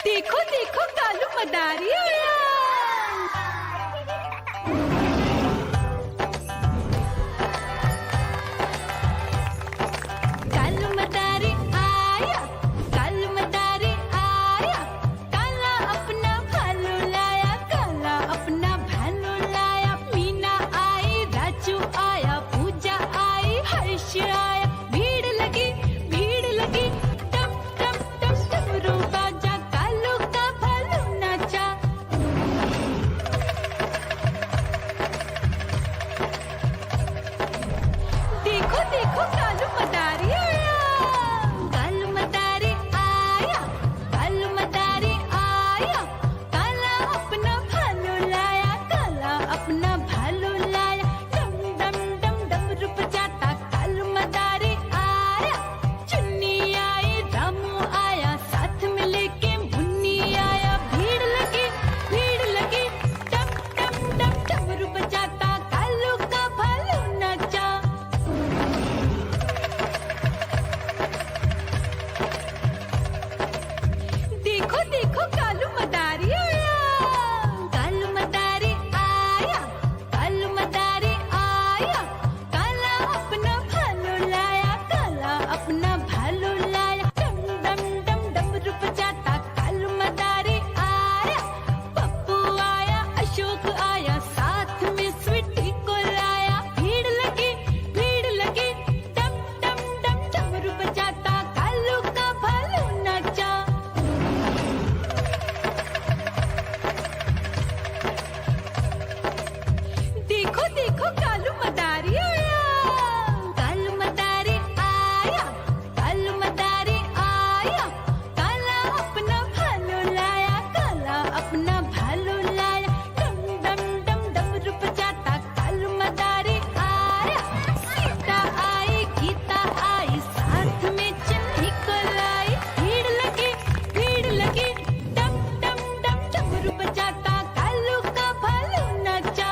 देखो देखो कालू मदारी आया। कालू मदारी आया, कालू मदारी आया, काला अपना भालू लाया, काला अपना भालू लाया। मीना आई, राजू आया, पूजा आई, हर्ष आया। भीड़ लगी टम टम टम डमरू बाजा, कालू का भालू नाचा। देखो देखो कालू मदारी आया, कालू मदारी आया, कालू मदारी आया, काला अपना भालू लाया, काला अपना भालू लाया। डम डम डम डमरू बजाता कालू मदारी आया। चुन्नी आई, रामू आया, साथ में लेके मुन्नी आया। भीड़ लगी टम टम टम डमरू बजाता कालू का भालू नाचा। देखो देखो कालू मदारी आया, कालू मदारी आया, कालू मदारी आया, काला अपना भालू लाया, काला अपना भालू लाया। डम डम डम डमरू बजाता कालू मदारी आया। पप्पू आया, अशोक आया, साथ में स्वीटी को लाया। भीड़ लगी टम टम टम डमरू बजाता कालू का भालू नाचा। देखो देखो कालू मदारी आया, कालू मदारी आया, कालू मदारी आया, काला अपना भालू लाया, काला अपना भालू लाया। डम डम डम डमरू बजाता कालू मदारी आया। सीता आई, गीता आई, साथ में चन्नी को लाई। भीड़ लगी टम टम टम डमरू बजाता कालू का भालू नाचा।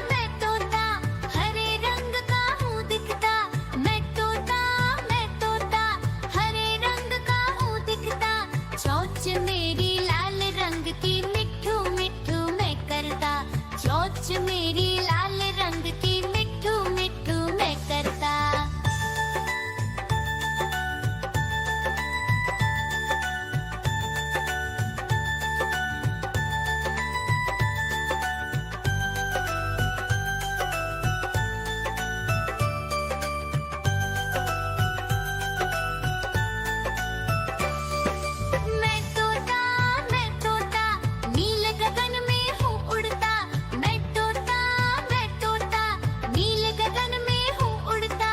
मैं तोता हरे रंग का हूँ दिखता। मैं तोता हरे रंग का हूँ दिखता। चोंच मेरी लाल रंग की मिठू मिठू मैं करता। चोंच मेरी लाल रंग की मिठू मिठू मैं करता। मैं तोता नीले गगन में हूँ उड़ता। मैं तोता नीले गगन में हूँ उड़ता।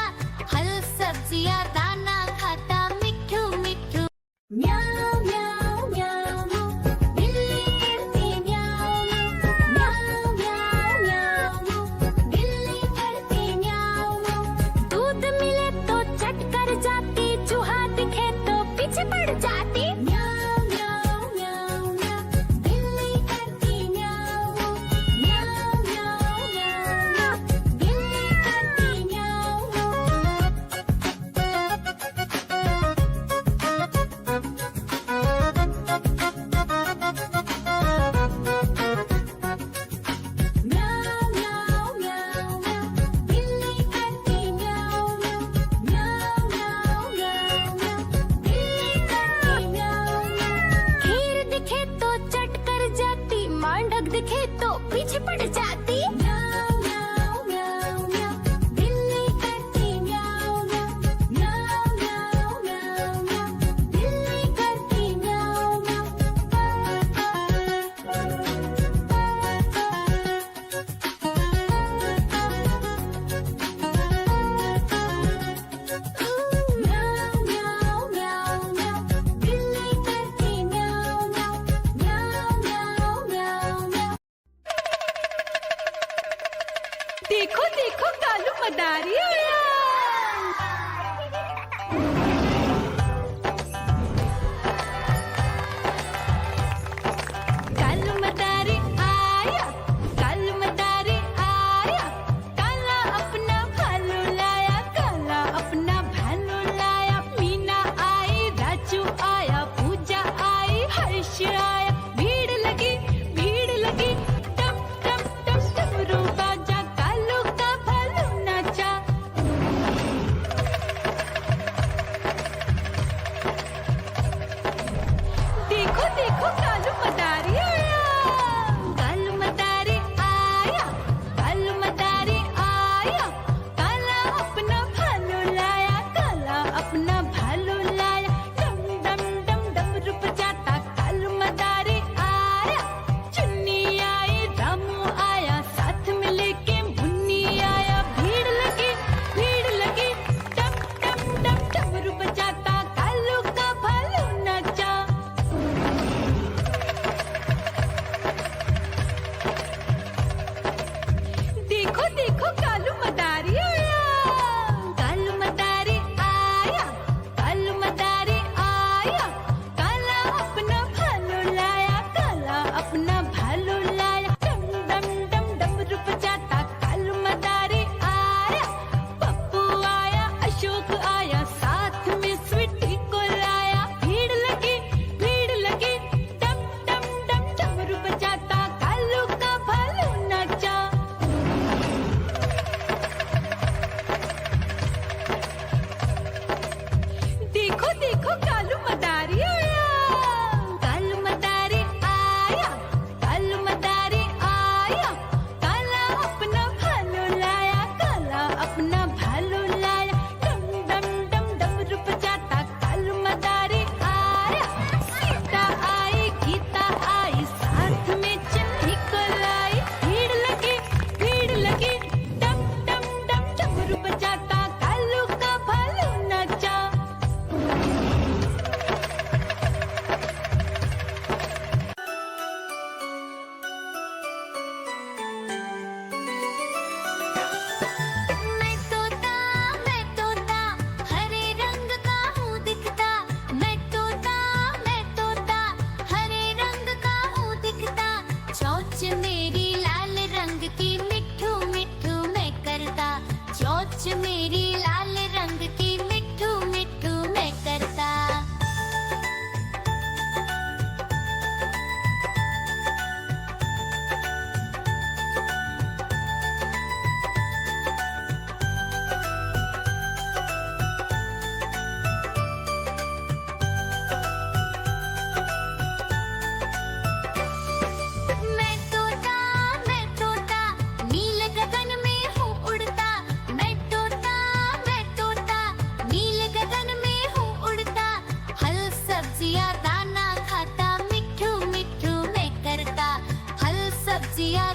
फल सब्जियाँ दाना खाता मिठू मिठू। म्याऊं म्याऊं म्याऊं, बिल्ली करती म्याऊं म्याऊं म्याऊं म्याऊं, बिल्ली करती म्याऊं। दूध मिले तो चट कर जाती, चूहा दिखे तो पीछे पड़ जाती। म्याऊं म्याऊं म्याऊं म्याऊं, बिल्ली करती म्याऊं म्याऊं म्याऊं म्याऊं, बिल्ली करती म्याऊं म्याऊं म्याऊं म्याऊं, बिल्ली करती म्याऊं म्याऊं म्याऊं म्याऊं म्याऊं म्याऊं, बिल्ली करती म्याऊं म्याऊं। खीर दिखे तो चट कर जाती, मांडक दिखे तो पीछे पड़ जाती। म्याऊं म्याऊं म्याऊं म्याऊं, बिल्ली करती म्याऊं म्याऊं म्याऊं म्याऊं म्याऊं म्याऊं, बिल्ली करती म्याऊं म्याऊं म्याऊं म्याऊं म्याऊं, बिल्ली करती म्याऊं म्याऊं म्याऊं म्याऊं म्याऊं म्याऊं। देखो देखो कालू मदारी आया। देखो कालू मदारी आया, कालू मदारी आया, कालू मदारी आया, काला अपना भालू लाया, काला अपना भालू लाया, डम डम डम डमरू बजाता कालू मदारी आया, चुन्नी आई रामू आया, साथ में लेके मुन्नी आया, भीड़ लगी डम डम डम डमरू बजाता कालू का भालू नाचा। देखो देखो कालू मदारी आया, कालू मदारी आया, कालू मदारी आया, काला अपना भालू लाया, काला अपना भालू लाया, डम डम डम डमरू बजाता कालू मदारी आया, पप्पू आया, अशोक आया, साथ में स्वीटी को लाया, भीड़ लगी डम डम डम डमरू बजाता कालू का भालू नाचा। देखो देखो कालू मदारी आया, कालू मदारी आया, कालू मदारी आया, काला अपना भालू लाया, काला अपना भालू लाया, डम डम डम डमरू बजाता कालू मदारी आया, सीता आई गीता आई, साथ में चिट्ठी को लाई, भीड़ लगी डम डम डम डमरू बजाता कालू का भालू नाचा। मैं तोता हरे रंग का हूँ दिखता, मैं तोता हरे रंग का हूँ दिखता, चोंच मेरी लाल रंग की मिठू मिठू मैं करता, चोंच मेरी लाल रंग की मिठू मिठू मैं करता। मैं तोता नील गगन में हूँ उड़ता, मैं तोता नील गगन में हूँ उड़ता, फल सब्जियाँ दाना खाता, मिठू मिठू मैं करता, फल सब्जियाँ